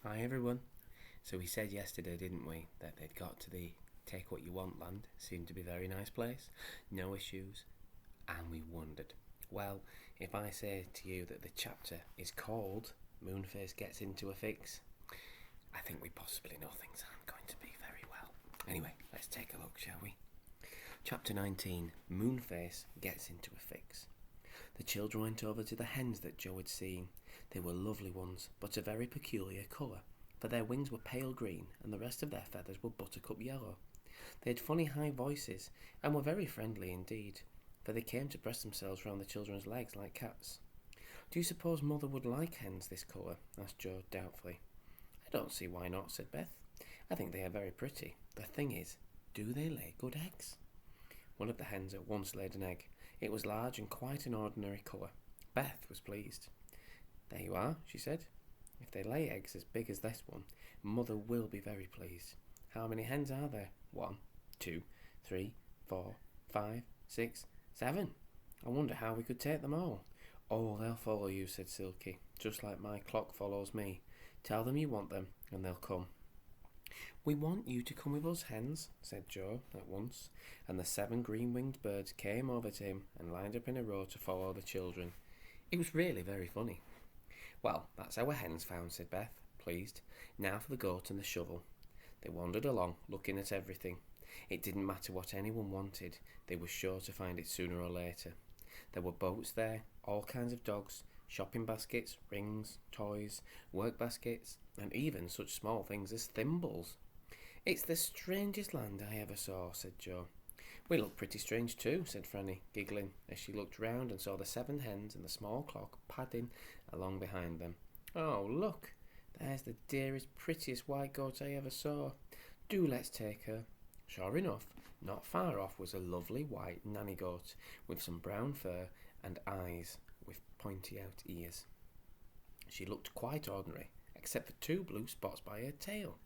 Hi everyone. So we said yesterday, didn't we, that they'd got to the Take What You Want land. Seemed to be a very nice place, no issues, and we wondered. Well, if I say to you that the chapter is called Moonface Gets Into a Fix, I think we possibly know things aren't going to be very well. Anyway, let's take a look, shall we? Chapter 19, Moonface Gets Into a Fix. The children went over to the hens that Joe had seen. They were lovely ones, but a very peculiar colour, for their wings were pale green and the rest of their feathers were buttercup yellow. They had funny high voices and were very friendly indeed, for they came to press themselves round the children's legs like cats. "Do you suppose Mother would like hens this colour?" asked Joe doubtfully. "I don't see why not," said Beth. "I think they are very pretty. The thing is, do they lay good eggs?" One of the hens at once laid an egg. It was large and quite an ordinary colour. Beth was pleased. "There you are," she said. "If they lay eggs as big as this one, Mother will be very pleased. How many hens are there? 1, 2, 3, 4, 5, 6, 7. I wonder how we could take them all." "Oh, they'll follow you," said Silky, "just like my clock follows me. Tell them you want them, and they'll come." "We want you to come with us, hens," said Joe at once, and the 7 green-winged birds came over to him and lined up in a row to follow the children. It was really very funny. "Well, that's our hens found," said Beth, pleased. "Now for the goat and the shovel." They wandered along, looking at everything. It didn't matter what anyone wanted, they were sure to find it sooner or later. There were boats there, all kinds of dogs, shopping baskets, rings, toys, work baskets, and even such small things as thimbles. "It's the strangest land I ever saw," said Joe. "We look pretty strange too," said Franny, giggling, as she looked round and saw the 7 hens and the small clock padding along behind them. "Oh, look! There's the dearest, prettiest white goat I ever saw. Do let's take her." Sure enough, not far off was a lovely white nanny goat with some brown fur and eyes with pointy out ears. She looked quite ordinary, except for 2 blue spots by her tail.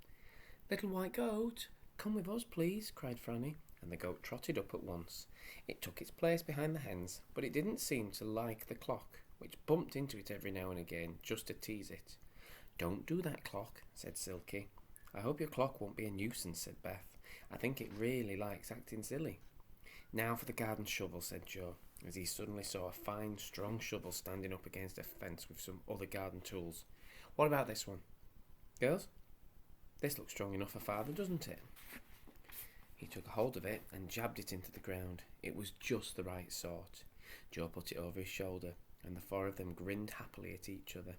"Little white goat, come with us, please," cried Franny, and the goat trotted up at once. It took its place behind the hens, but it didn't seem to like the clock, which bumped into it every now and again just to tease it. "Don't do that, clock," said Silky. "I hope your clock won't be a nuisance," said Beth. "I think it really likes acting silly." "Now for the garden shovel," said Joe, as he suddenly saw a fine, strong shovel standing up against a fence with some other garden tools. "What about this one? Girls? This looks strong enough for Father, doesn't it?" He took a hold of it and jabbed it into the ground. It was just the right sort. Joe put it over his shoulder, and the 4 of them grinned happily at each other.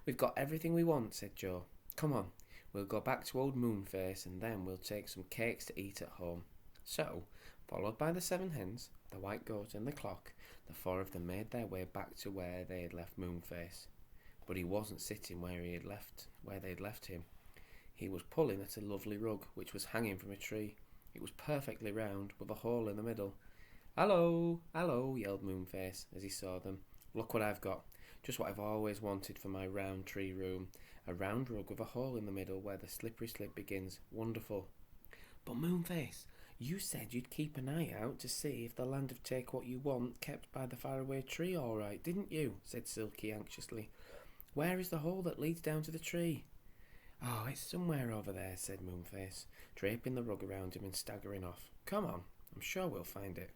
"We've got everything we want," said Joe. "Come on, we'll go back to old Moonface, and then we'll take some cakes to eat at home." So, followed by the 7 hens, the white goat and the clock, the 4 of them made their way back to where they had left Moonface. But he wasn't sitting where they'd left him. He was pulling at a lovely rug which was hanging from a tree. It was perfectly round, with a hole in the middle. "Hello, hello," yelled Moonface as he saw them. "Look what I've got. Just what I've always wanted for my round tree room. A round rug with a hole in the middle where the slippery slip begins. Wonderful." "But Moonface, you said you'd keep an eye out to see if the land of Take What You Want kept by the Faraway tree all right, didn't you?" said Silky anxiously. "Where is the hole that leads down to the tree?" "Oh, it's somewhere over there," said Moonface, draping the rug around him and staggering off. "Come on, I'm sure we'll find it."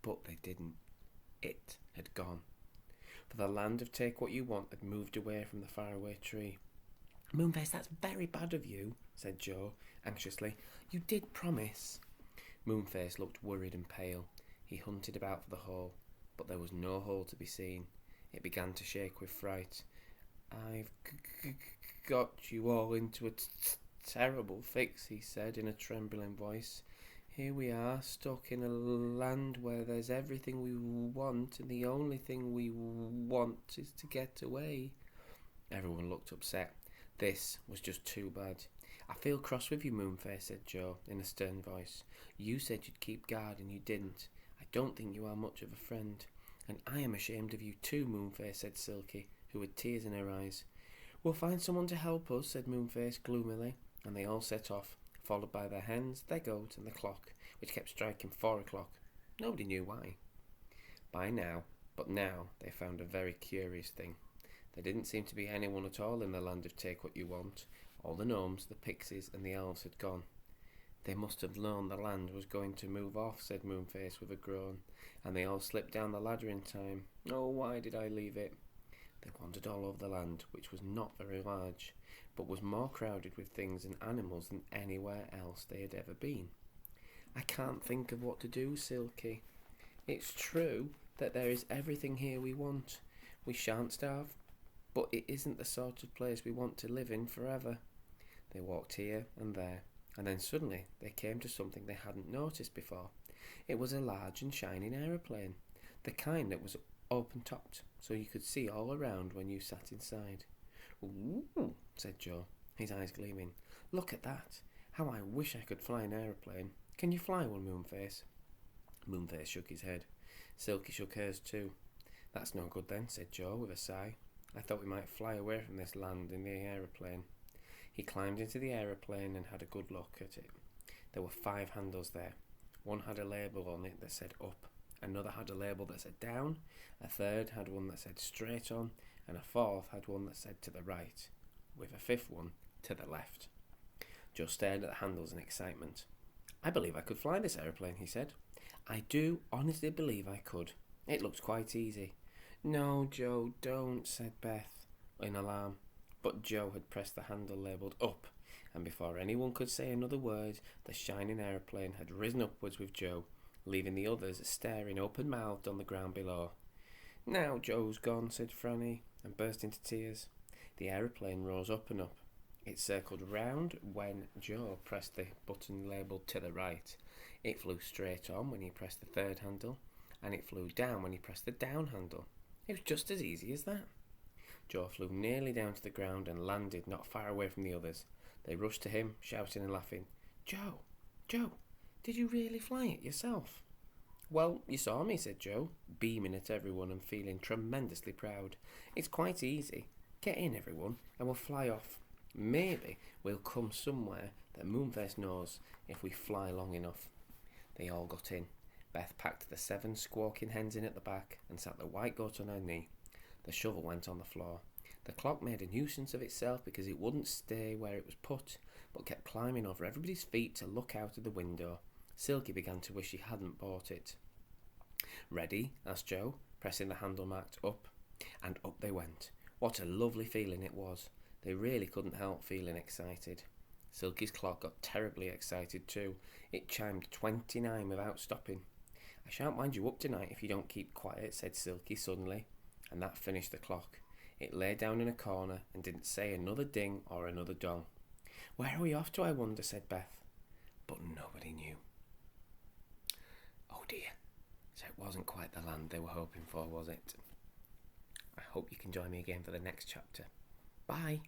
But they didn't. It had gone. For the land of Take What You Want had moved away from the faraway tree. "Moonface, that's very bad of you," said Joe, anxiously. "You did promise." Moonface looked worried and pale. He hunted about for the hole, but there was no hole to be seen. It began to shake with fright. "I've got you all into a terrible fix," he said in a trembling voice. "Here we are, stuck in a land where there's everything we want, and the only thing we want is to get away." Everyone looked upset. This was just too bad. "I feel cross with you, Moonface," said Joe in a stern voice. "You said you'd keep guard and you didn't. I don't think you are much of a friend." "And I am ashamed of you too, Moonface," said Silky, who had tears in her eyes. "We'll find someone to help us," said Moonface gloomily, and they all set off, followed by their hens, their goat, and the clock, which kept striking 4 o'clock. Nobody knew why. But now they found a very curious thing. There didn't seem to be anyone at all in the land of Take What You Want. All the gnomes, the pixies, and the elves had gone. They must have known the land was going to move off, said Moonface with a groan, and they all slipped down the ladder in time. Oh, why did I leave it? They wandered all over the land, which was not very large, but was more crowded with things and animals than anywhere else they had ever been. I can't think of what to do, Silky. It's true that there is everything here we want. We shan't starve, but it isn't the sort of place we want to live in forever. They walked here and there, and then suddenly they came to something they hadn't noticed before. It was a large and shining aeroplane, the kind that was open-topped, so you could see all around when you sat inside. Ooh, said Joe, his eyes gleaming. Look at that. How I wish I could fly an aeroplane. Can you fly one, Moonface? Moonface shook his head. Silky shook hers too. That's no good then, said Joe with a sigh. I thought we might fly away from this land in the aeroplane. He climbed into the aeroplane and had a good look at it. There were 5 handles there. One had a label on it that said up, another had a label that said down, a third had one that said straight on, and a fourth had one that said to the right, with a 5th one to the left. Joe stared at the handles in excitement. I believe I could fly this aeroplane, he said. I do honestly believe I could. It looks quite easy. No, Joe, don't, said Beth, in alarm. But Joe had pressed the handle labelled up, and before anyone could say another word, the shining aeroplane had risen upwards with Joe, leaving the others staring open-mouthed on the ground below. Now Joe's gone, said Franny, and burst into tears. The aeroplane rose up and up. It circled round when Joe pressed the button labelled to the right. It flew straight on when he pressed the 3rd handle, and it flew down when he pressed the down handle. It was just as easy as that. Joe flew nearly down to the ground and landed not far away from the others. They rushed to him, shouting and laughing. Joe, did you really fly it yourself? Well, you saw me, said Joe, beaming at everyone and feeling tremendously proud. It's quite easy. Get in, everyone, and we'll fly off. Maybe we'll come somewhere that Moonface knows if we fly long enough. They all got in. Beth packed the 7 squawking hens in at the back and sat the white goat on her knee. The shovel went on the floor. The clock made a nuisance of itself because it wouldn't stay where it was put, but kept climbing over everybody's feet to look out of the window. Silky began to wish she hadn't bought it. Ready? Asked Joe, pressing the handle marked up. And up they went. What a lovely feeling it was. They really couldn't help feeling excited. Silky's clock got terribly excited too. It chimed 29 without stopping. I shan't wind you up tonight if you don't keep quiet, said Silky suddenly, and that finished the clock. It lay down in a corner and didn't say another ding or another dong. Where are we off to, I wonder, said Beth. But nobody knew. Oh dear. So it wasn't quite the land they were hoping for, was it? I hope you can join me again for the next chapter. Bye.